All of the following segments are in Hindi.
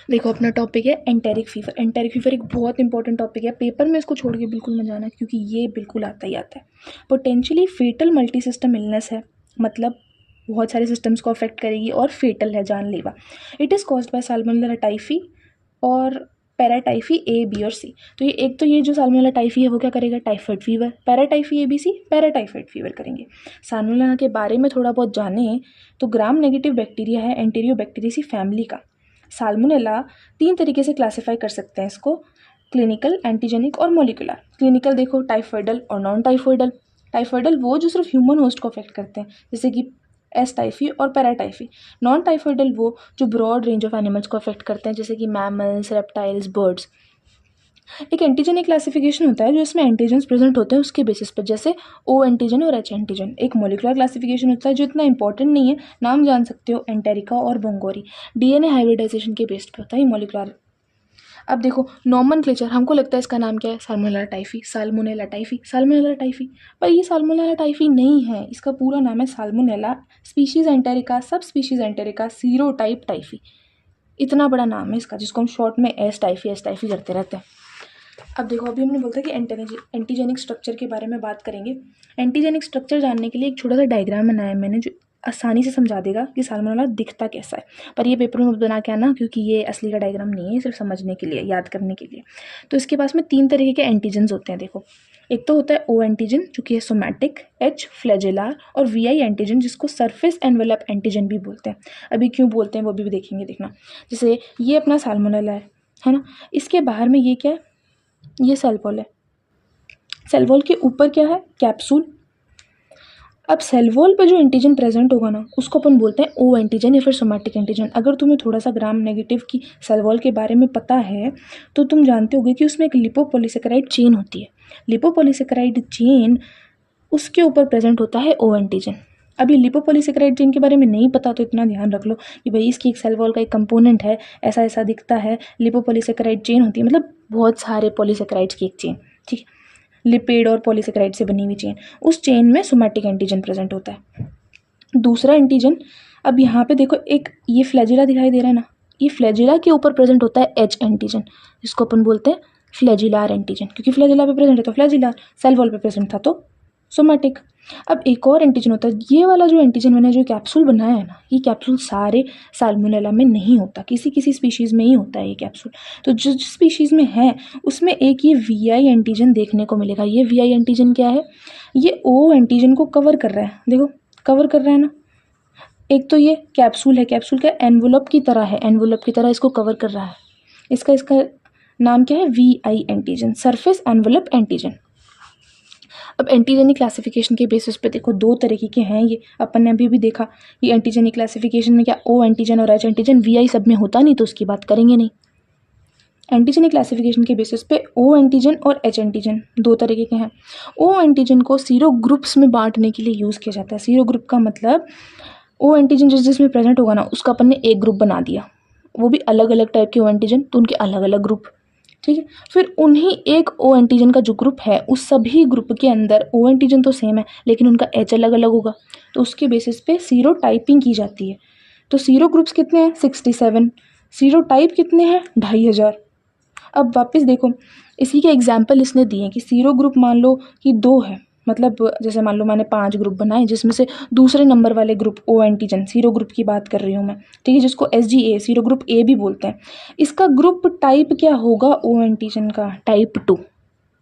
देखो अपना टॉपिक है एंटेरिक फीवर। एंटेरिक फीवर एक बहुत इंपॉर्टेंट टॉपिक है, पेपर में इसको छोड़ के बिल्कुल मत जाना क्योंकि ये बिल्कुल आता ही आता है। Potentially fatal multi system illness है, मतलब बहुत सारे सिस्टम्स को अफेक्ट करेगी और फेटल है, जानलेवा। It is caused by salmonella typhi और पैराटाइफी ए, बी और सी। तो ये जो साल्मोनेला टाइफी है वो क्या करेगा, टाइफाइड फीवर। पैराटाइफी ए, बी, सी पैराटाइफाइड फीवर करेंगे। साल्मोनेला के बारे में थोड़ा बहुत जाने तो ग्राम नेगेटिव बैक्टीरिया है एंटेरियोबैक्टीरियसी फैमिली का। साल्मोनेला 3 तरीके से क्लासीफाई कर सकते हैं इसको, क्लिनिकल, एंटीजेनिक और मोलिकुलर। क्लिनिकल देखो टाइफॉइडल और नॉन टाइफॉइडल। टाइफॉइडल वो जो सिर्फ ह्यूमन होस्ट को अफेक्ट करते हैं, जैसे कि एस टाइफी और पैराटाइफी। नॉन टाइफॉइडल वो जो ब्रॉड रेंज ऑफ एनिमल्स को अफेक्ट करते हैं, जैसे कि मैमल्स, रेप्टाइल्स, बर्ड्स। एक एंटीजेनिक क्लासिफिकेशन होता है जो इसमें एंटीजन्स प्रेजेंट होते हैं उसके बेसिस पर, जैसे ओ एंटीजन और एच एंटीजन। एक मोलिकुलर क्लासिफिकेशन होता है जो इतना इंपॉर्टेंट नहीं है, नाम जान सकते हो, एंटेरिका और बोंगोरी। डीएनए हाइब्रिडाइजेशन के बेस पे होता है मोलिकुलर। अब देखो नॉमनक्लेचर, हमको लगता है इसका नाम क्या है, salmonella typhi, salmonella typhi, salmonella typhi. पर ये साल्मोनेला टाइफी नहीं है, इसका पूरा नाम है साल्मोनेला स्पीशीज एंटेरिका, सब स्पीशीज एंटेरिका, सीरोटाइप टाइफी। इतना बड़ा नाम है इसका, जिसको हम शॉर्ट में एस टाइफी करते रहते हैं। अब देखो अभी हमने बोलता है कि एंटीजेनिक स्ट्रक्चर के बारे में बात करेंगे। एंटीजेनिक स्ट्रक्चर जानने के लिए एक छोटा सा डायग्राम बनाया है मैंने, जो आसानी से समझा देगा कि साल्मोनेला दिखता कैसा है। पर ये पेपर में मत बना के आना क्योंकि ये असली का डायग्राम नहीं है, सिर्फ समझने के लिए, याद करने के लिए। तो इसके पास में 3 तरीके के एंटीजन्स होते हैं। देखो एक तो होता है ओ एंटीजन जो कि है सोमैटिक, एच फ्लैजेलर और वी आई एंटीजन जिसको सरफेस एनवेलप एंटीजन भी बोलते हैं। अभी क्यों बोलते हैं वो भी देखेंगे, देखना। जैसे ये अपना साल्मोनेला है ना, इसके बाहर में ये क्या है, ये सेल वॉल है। सेल वॉल के ऊपर क्या है, कैप्सूल। अब सेल वॉल पे जो एंटीजन प्रेजेंट होगा ना उसको अपन बोलते हैं ओ एंटीजन या फिर सोमैटिक एंटीजन। अगर तुम्हें थोड़ा सा ग्राम नेगेटिव की सेल वॉल के बारे में पता है तो तुम जानते होगे कि उसमें एक लिपोपॉलीसेकेराइड चेन होती है। लिपोपॉलीसेकेराइड चेन, उसके ऊपर प्रेजेंट होता है ओ एंटीजन। अभी लिपोपॉलीसेकेराइड चेन के बारे में नहीं पता तो इतना ध्यान रख लो कि भाई इसकी एक सेल वॉल का एक कंपोनेंट है, ऐसा ऐसा दिखता है, लिपोपॉलीसेकेराइड चेन होती है, मतलब बहुत सारे पॉलीसेकेराइड्स की एक चेन, ठीक है, लिपिड और पॉलीसेकेराइड से बनी हुई चेन। उस चेन में सोमैटिक एंटीजन प्रेजेंट होता है। दूसरा एंटीजन, अब यहाँ पे देखो एक ये फ्लैजिला दिखाई दे रहा है ना, ये फ्लैजिला के ऊपर प्रेजेंट होता है एच एंटीजन, जिसको अपन बोलते हैं फ्लैजिलार एंटीजन, क्योंकि फ्लैजिला पे प्रेजेंट है तो फ्लैजिलार, सेल वॉल पे प्रेजेंट था तो सोमैटिक। अब एक और एंटीजन होता है, ये वाला जो एंटीजन मैंने जो कैप्सूल बनाया है ना, ये कैप्सूल सारे साल्मोनेला में नहीं होता, किसी किसी स्पीशीज़ में ही होता है ये कैप्सूल। तो जिस स्पीशीज़ में है उसमें एक ये वी आई एंटीजन देखने को मिलेगा। ये वी आई एंटीजन क्या है, ये ओ एंटीजन को कवर कर रहा है, देखो कवर कर रहा है ना। एक तो ये कैप्सूल है, कैप्सूल का एनवलप की तरह है, एनवलप की तरह इसको कवर कर रहा है। इसका नाम क्या है, V I antigen, surface envelope antigen. अब एंटीजेनिक क्लासिफिकेशन के बेसिस पे देखो 2 तरीके के हैं ये, अपन ने अभी भी देखा कि एंटीजेनिक क्लासिफिकेशन में क्या ओ एंटीजन और एच एंटीजन, वी आई सब में होता नहीं तो उसकी बात करेंगे नहीं। एंटीजेनिक क्लासिफिकेशन के बेसिस पे ओ एंटीजन और एच एंटीजन 2 तरीके के हैं। ओ एंटीजन को सीरो ग्रुप्स में बांटने के लिए यूज़ किया जाता है। सीरो ग्रुप का मतलब ओ एंटीजन जिसमें प्रेजेंट होगा ना उसका अपन ने एक ग्रुप बना दिया, वो भी अलग अलग टाइप के ओ एंटीजन तो उनके अलग अलग ग्रुप, ठीक है। फिर उन्हीं एक ओ एंटीजन का जो ग्रुप है उस सभी ग्रुप के अंदर ओ एंटीजन तो सेम है लेकिन उनका एच अलग अलग होगा, तो उसके बेसिस पे सीरो टाइपिंग की जाती है। तो सीरो ग्रुप्स कितने हैं, 67। सीरो टाइप कितने हैं, 2500। अब वापस देखो इसी के एग्जाम्पल इसने दिए कि सीरो ग्रुप मान लो कि 2 है, मतलब जैसे मान लो मैंने 5 ग्रुप बनाए जिसमें से दूसरे नंबर वाले group O antigen, sero group की बात कर रही हूँ मैं, ठीक है, जिसको S G A, sero group A भी बोलते हैं। इसका ग्रुप टाइप क्या होगा, ओ एंटीजन का टाइप 2,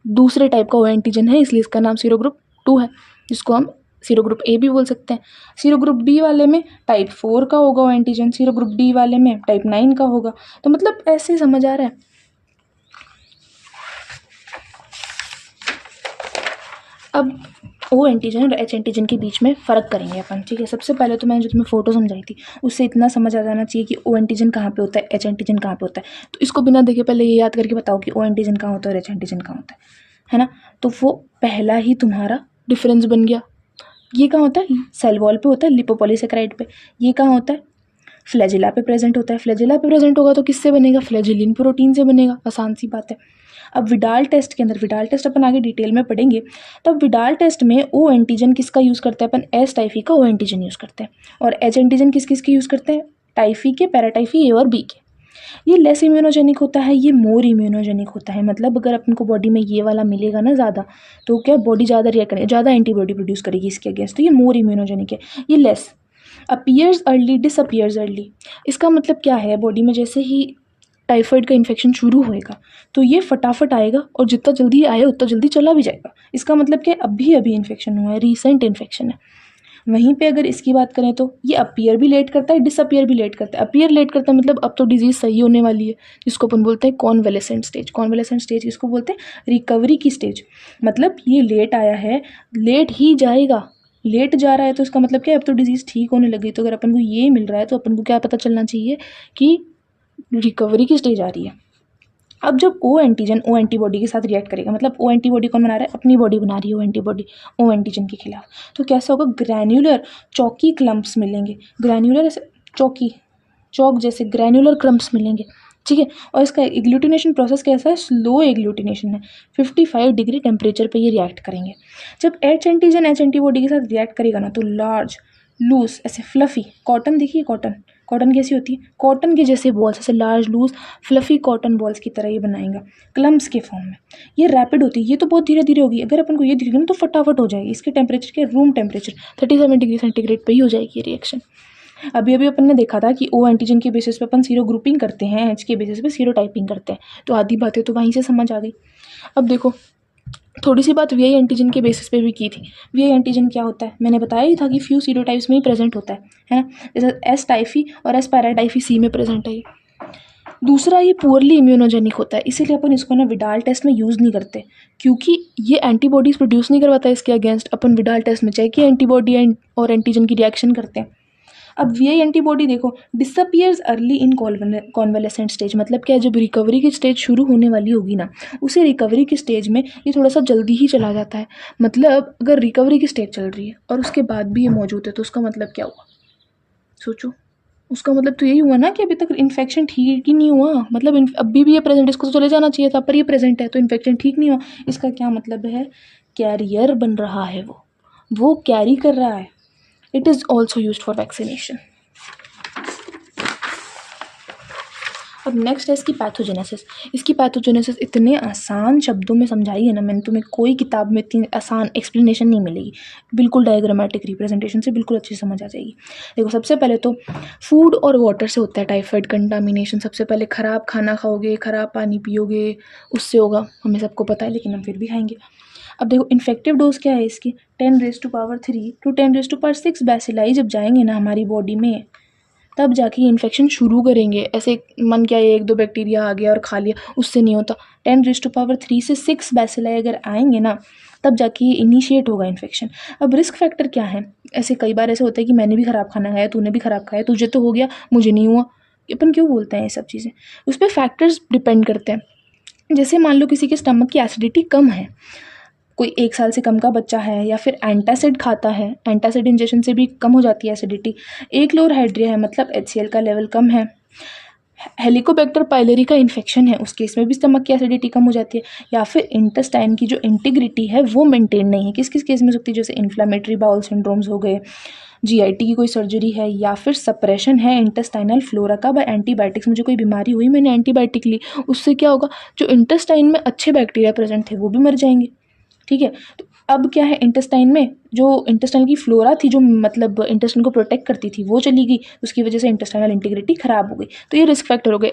दूसरे टाइप का ओ एंटीजन है इसलिए इसका नाम सीरो ग्रुप 2 है, जिसको हम सीरो ग्रुप ए भी बोल सकते हैं। सीरो ग्रुप बी वाले में टाइप 4 का होगा O antigen, sero group D वाले में टाइप 9 का होगा। तो मतलब ऐसे समझ आ रहा है। अब ओ एंटीजन और एच एंटीजन के बीच में फ़र्क करेंगे अपन, ठीक है। सबसे पहले तो मैंने जो तुम्हें फोटो समझाई थी उससे इतना समझ आ जाना चाहिए कि ओ एंटीजन कहाँ पे होता है, एच एंटीजन कहाँ पे होता है। तो इसको बिना देखे पहले ये याद करके बताओ कि ओ एंटीजन कहाँ होता है और एच एंटीजन कहाँ होता है ना। तो वो पहला ही तुम्हारा डिफरेंस बन गया। ये कहाँ होता है, सेल वॉल पे होता है लिपोपॉलीसेकेराइड पे। ये कहाँ होता है, फ्लैजिला पे प्रेजेंट होता है। फ्लैजिला पे प्रेजेंट होगा तो किससे बनेगा, फ्लैजिलिन प्रोटीन से बनेगा, आसान सी बात है। अब विडाल टेस्ट के अंदर, विडाल टेस्ट अपन आगे डिटेल में पढ़ेंगे, तब विडाल टेस्ट में ओ एंटीजन किसका यूज़ करते हैं अपन, एस टाइफी का ओ एंटीजन यूज़ करते हैं। और एच एंटीजन किस किस के यूज़ करते हैं, टाइफी के, पैराटाइफी ए और बी के। ये लेस इम्यूनोजेनिक होता है, ये मोर इम्यूनोजेनिक होता है। मतलब अगर अपन को बॉडी में ये वाला मिलेगा ना ज़्यादा, तो क्या बॉडी ज़्यादा रिएक्ट करेगी, ज़्यादा एंटीबॉडी प्रोड्यूस करेगी इसके अगेंस्ट, तो ये मोर इम्यूनोजेनिक है। ये less appears early disappears early, इसका मतलब क्या है, बॉडी में जैसे ही टाइफाइड का इन्फेक्शन शुरू होएगा तो ये फटाफट आएगा और जितना जल्दी आए उतना जल्दी चला भी जाएगा। इसका मतलब क्या है, अभी अभी इन्फेक्शन हुआ है, रिसेंट इन्फेक्शन है। वहीं पे अगर इसकी बात करें तो ये अपीयर भी लेट करता है, डिसअपीयर भी लेट करता है। अपीयर लेट करता है मतलब अब तो डिजीज़ सही होने वाली है, जिसको अपन बोलते हैं कॉन्वेलेसेंट स्टेज। कॉन्वेलेसेंट स्टेज किसको बोलते हैं, रिकवरी की स्टेज। मतलब ये लेट आया है, लेट ही जाएगा, लेट जा रहा है तो इसका मतलब क्या है, अब तो डिजीज़ ठीक होने लगी। तो अगर अपन को ये मिल रहा है तो अपन को क्या पता चलना चाहिए कि रिकवरी की स्टेज आ रही है। अब जब ओ एंटीजन ओ एंटीबॉडी के साथ रिएक्ट करेगा, मतलब ओ एंटीबॉडी कौन बना रहा है, अपनी बॉडी बना रही है ओ एंटीबॉडी ओ एंटीजन के खिलाफ, तो कैसा होगा, ग्रैन्युलर चौकी क्लम्प्स मिलेंगे। ग्रैन्युलर ऐसे चौकी, चौक जैसे ग्रैन्युलर क्रम्प्स मिलेंगे, ठीक है। और इसका एग्लूटिनेशन प्रोसेस कैसा है, स्लो एग्लूटिनेशन है। 55 डिग्री टेम्परेचर पे ये रिएक्ट करेंगे। जब एच एंटीजन एच एंटीबॉडी के साथ रिएक्ट करेगा ना, तो लार्ज लूज ऐसे फ्लफी कॉटन, देखिए कॉटन, कॉटन कैसी होती है, कॉटन के जैसे बॉल्स, ऐसे large loose fluffy cotton balls की तरह ये बनाएगा क्लम्प्स के फॉर्म में। ये रैपिड होती है, ये तो बहुत धीरे धीरे होगी। अगर अपन को ये दिखेगा ना तो फटाफट हो जाएगी। इसके टेम्परेचर के रूम टेम्परेचर 37 डिग्री सेंटीग्रेड पे ही हो जाएगी ये रिएक्शन। अभी अभी अपन ने देखा था कि ओ एंटीजन के बेसिस पे अपन सीरो ग्रुपिंग करते हैं, एच के बेसिस पे सीरो टाइपिंग करते हैं, तो आधी बातें तो वहीं से समझ आ गई। अब देखो थोड़ी सी बात वी आई एंटीजन के बेसिस पे भी की थी। वी आई एंटीजन क्या होता है, मैंने बताया ही था कि फ्यू सीरोटाइप्स में ही प्रेजेंट होता है ना, जैसे एस टाइफी और एस पैराटाइफी सी में प्रेजेंट है ये। दूसरा, ये पुअरली इम्यूनोजेनिक होता है, इसीलिए अपन इसको ना विडाल टेस्ट में यूज़ नहीं करते, क्योंकि ये एंटीबॉडीज़ प्रोड्यूस नहीं करवाता है इसके अगेंस्ट। अपन विडाल टेस्ट में चाहे कि एंटीबॉडी और एंटीजन की रिएक्शन करते हैं। अब वी आई एंटीबॉडी देखो disappears early in convalescent stage, मतलब क्या है, जब रिकवरी की स्टेज शुरू होने वाली होगी ना, उसे रिकवरी की स्टेज में ये थोड़ा सा जल्दी ही चला जाता है। मतलब अगर रिकवरी की स्टेज चल रही है और उसके बाद भी ये मौजूद है तो उसका मतलब क्या हुआ, सोचो। उसका मतलब तो यही हुआ ना कि अभी तक इन्फेक्शन ठीक ही नहीं हुआ, मतलब अभी भी ये प्रेजेंट, इसको तो चले जाना चाहिए था पर ये प्रेजेंट है तो इन्फेक्शन ठीक नहीं हुआ। इसका क्या मतलब है, कैरियर बन रहा है, वो कैरी कर रहा है। It is also used for vaccination. अब नेक्स्ट है इसकी पैथोजेनेसिस। इसकी पैथोजेनेसिस इतने आसान शब्दों में समझाई है ना मैंने, तुम्हें कोई किताब में इतनी आसान एक्सप्लेनेशन नहीं मिलेगी। बिल्कुल डायग्रामेटिक रिप्रेजेंटेशन से बिल्कुल अच्छी समझ आ जाएगी। देखो सबसे पहले तो फूड और वाटर से होता है टाइफाइड कंटामिनेशन। सबसे पहले ख़राब खाना खाओगे, ख़राब पानी पियोगे, उससे होगा, हमें सबको पता है लेकिन हम फिर भी खाएंगे। अब देखो इन्फेक्टिव डोज क्या है इसकी, 10⁻³ to 10⁻6 बैसिलाई जब जाएंगे ना हमारी बॉडी में, तब जाके ये इन्फेक्शन शुरू करेंगे। ऐसे मन क्या है 1-2 बैक्टीरिया आ गया और खा लिया, उससे नहीं होता। 10⁻³ से 6 बैसिलाई अगर आएंगे ना, तब जाके ये इनिशिएट होगा इन्फेक्शन। अब रिस्क फैक्टर क्या है, ऐसे कई बार ऐसे होता है कि मैंने भी ख़राब खाना खाया, तूने भी ख़राब खाया, तुझे तो हो गया मुझे नहीं हुआ। अपन क्यों बोलते हैं ये सब चीज़ें, उस पर फैक्टर्स डिपेंड करते हैं। जैसे मान लो किसी के स्टमक की एसिडिटी कम है, कोई 1 साल से कम का बच्चा है, या फिर एंटासिड खाता है, एंटासिड इंजेक्शन से भी कम हो जाती है एसिडिटी। एक्लोरहाइड्रिया है, मतलब HCl का लेवल कम है। हेलिकोबैक्टर पाइलोरी का इन्फेक्शन है, उस केस में भी स्टमक की एसिडिटी कम हो जाती है। या फिर इंटेस्टाइन की जो इंटीग्रिटी है वो मेंटेन नहीं है, किस किस केस में हो सकती है, जैसे इन्फ्लामेटरी बाउल सिंड्रोम्स हो गए, GIT की कोई सर्जरी है, या फिर सप्रेशन है इंटेस्टाइनल फ्लोरा का बाय एंटीबायोटिक्स। मुझे कोई बीमारी हुई, मैंने एंटीबायोटिक ली, उससे क्या होगा, जो इंटेस्टाइन में अच्छे बैक्टीरिया प्रेजेंट थे वो भी मर जाएंगे, ठीक है। तो अब क्या है, इंटेस्टाइन में जो इंटेस्टाइन की फ्लोरा थी, जो मतलब इंटेस्टाइन को प्रोटेक्ट करती थी, वो चली गई, उसकी वजह से इंटेस्टाइनल इंटीग्रिटी खराब हो गई। तो ये रिस्क फैक्टर हो गए।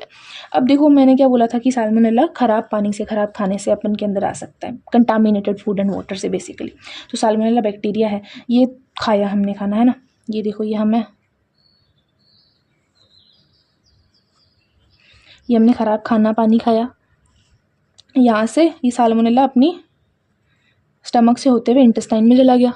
अब देखो मैंने क्या बोला था कि साल्मोनेला खराब पानी से, खराब खाने से अपन के अंदर आ सकता है, कंटामिनेटेड फूड एंड वाटर से बेसिकली। तो साल्मोनेला बैक्टीरिया है, ये खाया हमने खाना है ना, ये देखो ये हमने खराब खाना पानी खाया, यहाँ से ये साल्मोनेला अपनी स्टमक से होते हुए इंटेस्टाइन में चला गया।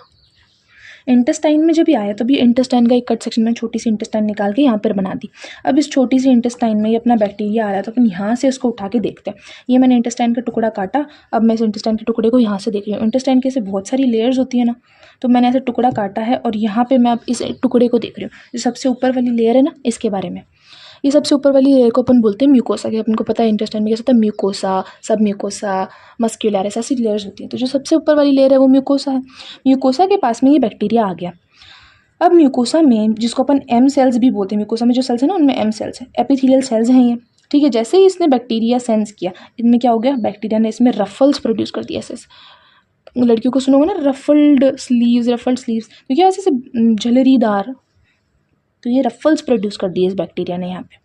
इंटेस्टाइन में जब ये आया तो भी इंटेस्टाइन का एक कट सेक्शन में छोटी सी इंटेस्टाइन निकाल के यहाँ पर बना दी। अब इस छोटी सी इंटेस्टाइन में ये अपना बैक्टीरिया आ रहा है, तो अपन यहाँ से उसको उठा के देखते हैं। ये मैंने इंटेस्टाइन का टुकड़ा काटा, अब मैं इस इंटेस्टाइन के टुकड़े को यहाँ से देख रही हूँ। इंटेस्टाइन के ऐसे बहुत सारी लेयर्स होती है ना, तो मैंने ऐसे टुकड़ा काटा है और यहाँ पर मैं अब इस टुकड़े को देख रही हूँ। जो सबसे ऊपर वाली लेयर है ना, इसके बारे में, ये सबसे ऊपर वाली लेयर को अपन बोलते हैं म्यूकोसा, कि अपन को पता है इंटेस्टाइन में कैसा होता है, म्यूकोसा, सब म्यूकोसा, मस्क्यूलरिस, ऐसी लेयर्स होती हैं। तो जो सबसे ऊपर वाली लेयर है वो म्यूकोसा है। म्यूकोसा के पास में ये बैक्टीरिया आ गया। अब म्यूकोसा में, जिसको अपन एम सेल्स भी बोलते हैं, म्यूकोसा में जो सेल्स है ना उनमें एम सेल्स है, एपिथेलियल सेल्स हैं ये। ठीक है। जैसे ही इसने बैक्टीरिया सेंस किया, इनमें क्या हो गया, बैक्टीरिया ने इसमें रफल्स प्रोड्यूस कर दिया। ऐसे लड़कियों को सुनोगे ना, रफल्ड स्लीव्स, तो क्या ऐसे झलरीदार, तो ये रफल्स प्रोड्यूस कर दिए इस बैक्टीरिया ने। यहाँ पे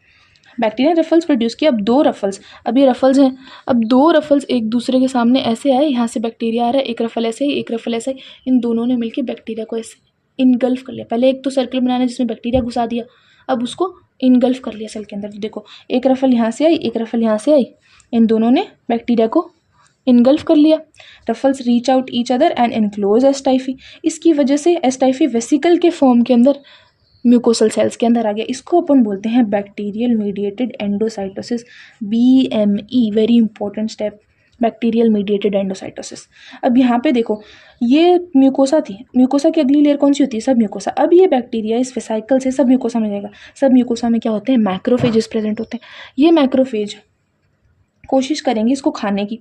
बैक्टीरिया ने रफल्स प्रोड्यूस किया। अब दो रफल्स, अब ये रफल्स हैं, अब दो रफल्स एक दूसरे के सामने ऐसे आए, यहाँ से बैक्टीरिया आ रहा है, एक रफल ऐसे ही, एक रफल ऐसे ही, इन दोनों ने मिलकर बैक्टीरिया को ऐसे इनगल्फ कर लिया। पहले एक तो सर्कल बनाना जिसमें बैक्टीरिया घुसा दिया, अब उसको इनगल्फ कर लिया सेल के अंदर। देखो एक रफल यहाँ से आई, एक रफल यहाँ से आई, इन दोनों ने बैक्टीरिया को इनगल्फ कर लिया। Ruffles reach out each other and enclose एस्टाइफी। इसकी वजह से एस्टाइफी वेसिकल के फॉर्म के अंदर म्यूकोसल सेल्स के अंदर आ गया। इसको अपन बोलते हैं bacterial mediated endocytosis, BME, very important step, bacterial mediated endocytosis. अब यहाँ पे देखो, ये म्यूकोसा थी, म्यूकोसा की अगली लेयर कौन सी होती है, सब म्यूकोसा। अब ये बैक्टीरिया इस वेसाइकल से सब म्यूकोसा में जाएगा। सब म्यूकोसा में क्या होते हैं, मैक्रोफेजेस प्रेजेंट होते हैं। ये मैक्रोफेज कोशिश करेंगे इसको खाने की,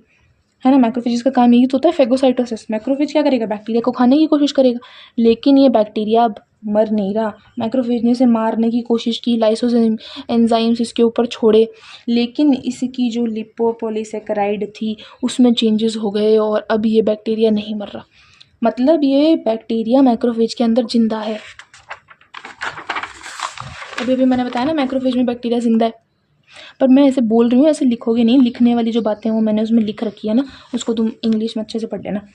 है ना। मैक्रोफेजेस का काम यही तो होता है, फेगोसाइटोसिस। मैक्रोफेज क्या करेगा, बैक्टीरिया को खाने की कोशिश करेगा, लेकिन ये बैक्टीरिया अब मर नहीं रहा। मैक्रोफेज ने इसे मारने की कोशिश की, लाइसोजाइम एंजाइम्स इसके ऊपर छोड़े, लेकिन इसकी जो लिपोपॉलीसेकेराइड थी उसमें चेंजेस हो गए और अब ये बैक्टीरिया नहीं मर रहा। मतलब ये बैक्टीरिया मैक्रोफेज के अंदर जिंदा है। अभी अभी मैंने बताया ना मैक्रोफेज में बैक्टीरिया जिंदा है, पर मैं ऐसे बोल रही हूँ, ऐसे लिखोगे नहीं। लिखने वाली जो बातें वो मैंने उसमें लिख रखी है ना, उसको तुम इंग्लिश में अच्छे से पढ़ लेना।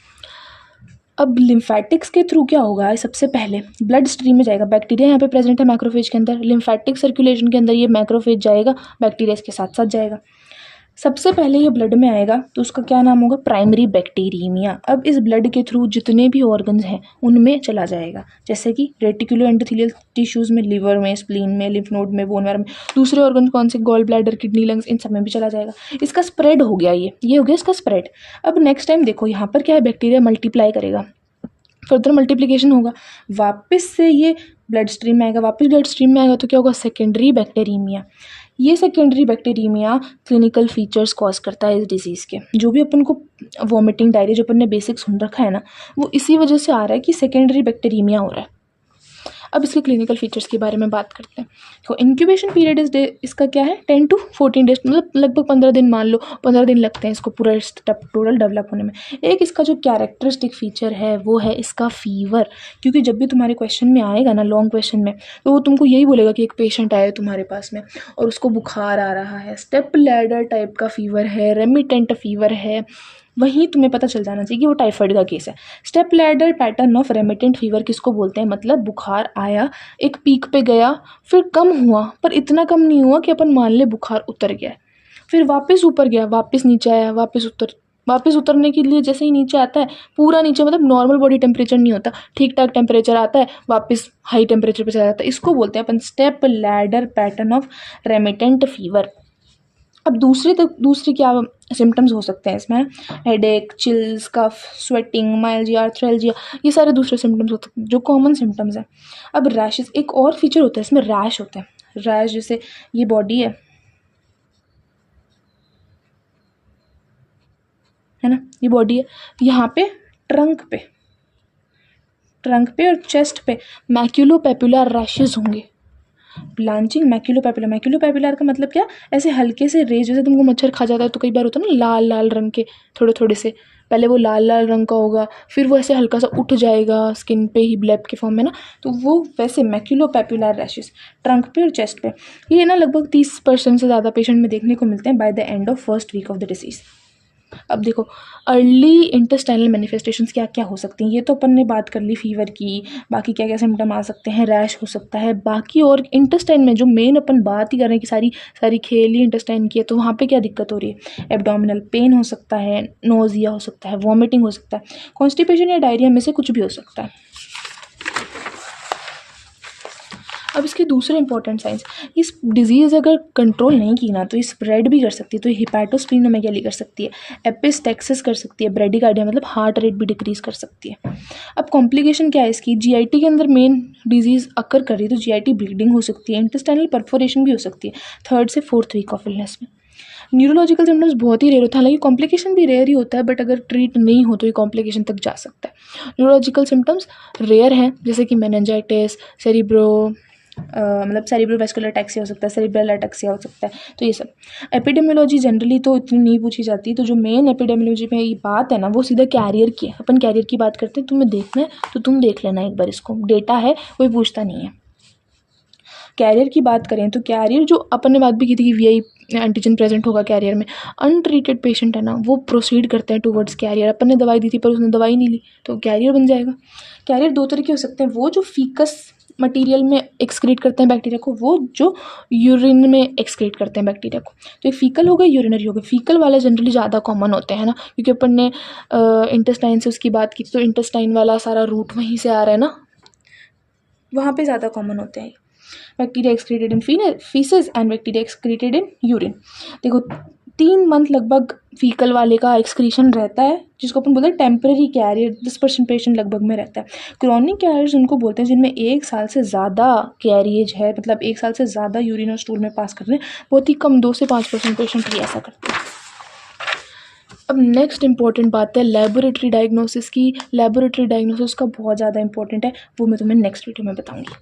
अब लिम्फेटिक्स के थ्रू क्या होगा, सबसे पहले ब्लड स्ट्रीम में जाएगा। बैक्टीरिया यहाँ पे प्रेजेंट है मैक्रोफेज के अंदर, लिम्फेटिक सर्कुलेशन के अंदर ये मैक्रोफेज जाएगा, बैक्टीरिया इसके साथ साथ जाएगा। सबसे पहले ये ब्लड में आएगा तो उसका क्या नाम होगा, प्राइमरी बैक्टीरियमिया। अब इस ब्लड के थ्रू जितने भी ऑर्गन्स हैं उनमें चला जाएगा, जैसे कि रेटिकुलो एंडोथेलियल टिश्यूज में, लिवर में, स्प्लीन में, लिम्फ नोड में, बोन मैरो में। दूसरे ऑर्गन कौन से, गॉल ब्लैडर, किडनी, लंग्स, इन सब में भी चला जाएगा। इसका स्प्रेड हो गया, ये हो गया इसका स्प्रेड। अब नेक्स्ट टाइम देखो यहाँ पर क्या है, बैक्टीरिया मल्टीप्लाई करेगा, फर्दर मल्टीप्लिकेशन होगा, वापस से ये ब्लड स्ट्रीम में आएगा, वापस ब्लड स्ट्रीम में आएगा तो क्या होगा, सेकेंडरी बैक्टीरियमिया। ये secondary bacteraemia clinical features cause करता है इस डिजीज़ के। जो भी अपन को वॉमिटिंग, डायरिया, जो अपन ने बेसिक सुन रखा है ना, वो इसी वजह से आ रहा है कि सेकेंडरी बैक्टीरियमिया हो रहा है। अब इसके क्लिनिकल फीचर्स के बारे में बात करते हैं। तो इंक्यूबेशन पीरियड इसका क्या है, 10 to 14 डेज, मतलब लगभग 15 दिन, मान लो 15 दिन लगते हैं इसको पूरा टोटल डेवलप होने में। एक इसका जो कैरेक्टरिस्टिक फीचर है वो है इसका फीवर, क्योंकि जब भी तुम्हारे क्वेश्चन में आएगा ना, लॉन्ग क्वेश्चन में, तो वो तुमको यही बोलेगा कि एक पेशेंट आया है तुम्हारे पास में और उसको बुखार आ रहा है, स्टेप लैडर टाइप का फीवर है, रेमिटेंट फीवर है, वहीं तुम्हें पता चल जाना चाहिए कि वो टाइफाइड का केस है। Step ladder pattern of remittent fever किसको बोलते हैं, मतलब बुखार आया, एक पीक पे गया, फिर कम हुआ, पर इतना कम नहीं हुआ कि अपन मान ले बुखार उतर गया, फिर वापस ऊपर गया, वापस नीचे आया, वापस उतरने के लिए जैसे ही नीचे आता है, पूरा नीचे, मतलब नॉर्मल बॉडी टेम्परेचर नहीं होता, ठीक ठाक टेम्परेचर आता है, वापस हाई टेम्परेचर पे चला जाता है। इसको बोलते हैं अपन step ladder pattern of remittent fever. अब दूसरी क्या सिम्टम्स हो सकते हैं इसमें, headache, chills, cough, sweating, myalgia, arthralgia, ये सारे दूसरे सिम्टम्स होते हैं जो कॉमन सिम्टम्स हैं। अब रैशेस, एक और फीचर होता है इसमें, रैश होते हैं। रैश जैसे ये बॉडी है ना, ये बॉडी है, यहाँ पे ट्रंक पे और चेस्ट पे मैक्यूलोपेपुलर रैशेस होंगे। ब्लांचिंग मैक्यूलोपेपुलर का मतलब क्या, ऐसे हल्के से रेज, जैसे तुमको मच्छर खा जाता है तो कई बार होता है ना लाल लाल रंग के, थोड़े थोड़े से, पहले वो लाल लाल रंग का होगा, फिर वो ऐसे हल्का सा उठ जाएगा स्किन पे ही ब्लैब के फॉर्म में ना, तो वो वैसे मैक्यूलोपेपुलर रैशेस ट्रंक पे और चेस्ट पे, ये ना लगभग 30% से ज़्यादा पेशेंट में देखने को मिलते हैं by the end of first week of the disease. अब देखो अर्ली इंटेस्टाइनल मैनिफेस्टेशंस क्या क्या हो सकती हैं, ये तो अपन ने बात कर ली फीवर की, बाकी क्या क्या सिम्टम आ सकते हैं, रैश हो सकता है, बाकी और इंटेस्टाइन में जो मेन अपन बात ही कर रहे हैं कि सारी खेल ही इंटेस्टाइन की है, तो वहाँ पे क्या दिक्कत हो रही है, एब्डोमिनल पेन हो सकता है, नोजिया हो सकता है, वॉमिटिंग हो सकता है, कॉन्स्टिपेशन या डायरिया में से कुछ भी हो सकता है। अब इसके दूसरे इंपॉर्टेंट साइंस, इस डिजीज़ अगर कंट्रोल नहीं की ना तो ये स्प्रेड भी कर सकती है, तो हिपैटोस्प्लीनोमेगैली कर सकती है, एपिस्टेक्सिस कर सकती है, ब्रेडिकार्डिया मतलब हार्ट रेट भी डिक्रीज कर सकती है। अब कॉम्प्लिकेशन क्या है इसकी, जीआईटी के अंदर मेन डिजीज़ अकर कर रही है तो जीआईटी ब्लीडिंग हो सकती है, इंटेस्टाइनल परफोरेशन भी हो सकती है 3rd से 4th वीक ऑफ इलनेस में। न्यूरोलॉजिकल सिम्टम्स बहुत ही रेयर होता है, हालांकि कॉम्प्लिकेशन भी रेयर ही होता है, बट अगर ट्रीट नहीं हो तो ये कॉम्प्लिकेशन तक जा सकता है। न्यूरोलॉजिकल सिम्टम्स रेयर हैं जैसे कि मेनिंजाइटिस, सेरिब्रो मतलब सेरिब्रोवैस्कुलर अटैक्सिया हो सकता है, सेरिब्रल अटैक्सिया हो सकता है। तो ये सब एपिडेमियोलॉजी जनरली तो इतनी नहीं पूछी जाती। तो जो मेन एपिडेमियोलॉजी में ये बात है ना, वो सीधा कैरियर की है। अपन कैरियर की बात करते हैं, तुम्हें देखना है तो तुम देख लेना एक बार, इसको डेटा है, कोई पूछता नहीं है। कैरियर की बात करें तो कैरियर जो अपन ने बात भी की थी कि वीआई एंटीजन प्रेजेंट होगा कैरियर में, अनट्रीटेड पेशेंट है ना, वो प्रोसीड करते हैं टुवर्ड्स कैरियर। अपन ने दवाई दी थी पर उसने दवाई नहीं ली तो कैरियर बन जाएगा। कैरियर दो तरह के हो सकते हैं, वो जो फीकस मटेरियल में एक्सक्रीट करते हैं बैक्टीरिया को, वो जो यूरिन में एक्सक्रीट करते हैं बैक्टीरिया को। तो ये फीकल हो गए, यूरिनरी हो गए। फीकल वाले जनरली ज़्यादा कॉमन होते हैं ना, क्योंकि अपन ने इंटेस्टाइन से उसकी बात की, तो इंटेस्टाइन वाला सारा रूट वहीं से आ रहा है ना, वहाँ पे ज़्यादा कॉमन होते हैं। Bacteria excreted in faeces and bacteria excreted in urine. देखो 3 मंथ लगभग फीकल वाले का एक्सक्रीशन रहता है, जिसको अपन बोलते हैं टेम्परेरी कैरियर। 10% पेशेंट लगभग में रहता है। क्रॉनिक कैरियर्स उनको बोलते हैं जिनमें 1 साल से ज़्यादा कैरिएज है, मतलब 1 साल से ज़्यादा यूरिन और स्टूल में पास कर रहे हैं। बहुत ही कम 2 से 5% पेशेंट ही ऐसा करते हैं। अब नेक्स्ट इंपॉर्टेंट बात है लेबोरेटरी डायग्नोसिस की। लेबोरेटरी डायग्नोसिस का बहुत ज़्यादा इंपॉर्टेंट है, वो मैं तुम्हें नेक्स्ट वीडियो में बताऊँगी।